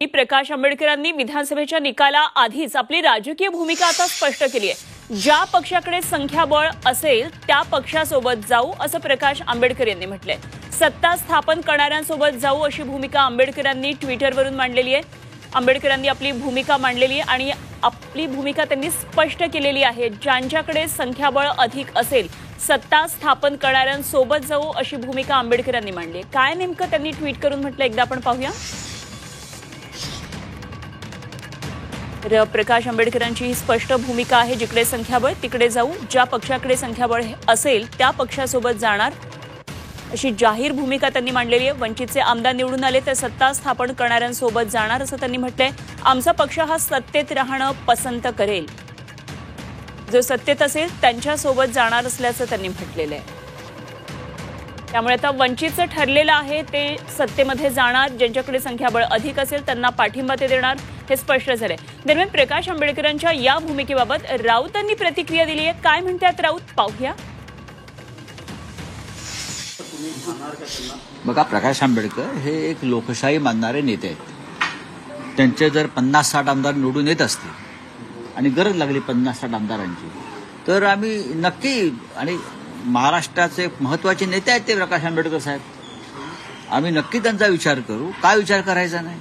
प्रकाश आंबेडकरांनी विधानसभेच्या निकालाआधीच आपली राजकीय भूमिका आता स्पष्ट केली आहे। ज्या पक्षाकडे संख्याबळ असेल त्या पक्षासोबत जाऊ असं प्रकाश आंबेडकर यांनी म्हटलंय। सत्ता स्थापन करणाऱ्यांसोबत जाऊ अशी भूमिका आंबेडकरांनी ट्विटरवरून मांडलेली आहे। आंबेडकरांनी आपली भूमिका मांडलेली आहे आणि आपली भूमिका त्यांनी स्पष्ट केलेली आहे। ज्यांच्याकडे संख्याबळ अधिक असेल सत्ता स्थापन करणाऱ्यांसोबत जाऊ अशी भूमिका आंबेडकरांनी मांडली। काय नेमकं त्यांनी ट्विट करून म्हटलं एकदा आपण पाहूया। प्रकाश आंबेडकरांची ही स्पष्ट भूमिका आहे, जिकडे संख्याबळ तिकडे जाऊ, ज्या पक्षाकडे संख्याबळ असेल त्या पक्षासोबत जाणार अशी जाहीर भूमिका त्यांनी मांडलेली आहे। वंचितचे आमदार निवडून आले तर सत्ता स्थापन करणाऱ्यांसोबत जाणार असं त्यांनी म्हटलंय। आमचा पक्ष हा सत्तेत राहणं पसंत करेल, जो सत्तेत असेल त्यांच्यासोबत जाणार असल्याचं त्यांनी म्हटलेलं आहे। त्यामुळे आता वंचितचं ठरलेलं आहे ते सत्तेमध्ये जाणार, ज्यांच्याकडे संख्याबळ अधिक असेल त्यांना पाठिंबा ते देणार हे स्पष्ट झालंय। दरम्यान प्रकाश आंबेडकरांच्या या भूमिकेबाबत राऊतांनी प्रतिक्रिया दिली आहे। काय म्हणतात राऊत पाहूया। बघा, प्रकाश आंबेडकर हे एक लोकशाही मानणारे नेते आहेत। त्यांचे जर 50-60 आमदार निवडून येत असतील आणि गरज लागली 50-60 आमदारांची तर आम्ही नक्की, आणि महाराष्ट्राचे महत्त्वाचे नेते आहेत ते प्रकाश आंबेडकर साहेब, आम्ही नक्की त्यांचा विचार करू। काय विचार करायचा नाही?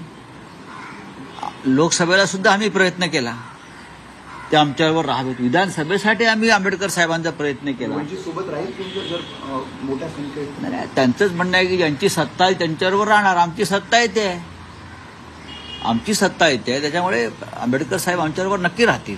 लोकसभेला सुद्धा आम्ही प्रयत्न केला, ते आमच्यावर राहावेत। विधानसभेसाठी आम्ही आंबेडकर साहेबांचा प्रयत्न केला। नाही, त्यांचंच म्हणणं आहे की ज्यांची सत्ता आहे त्यांच्यावर राहणार। आमची सत्ता येते, त्याच्यामुळे आंबेडकर साहेब आमच्याबरोबर नक्की राहतील।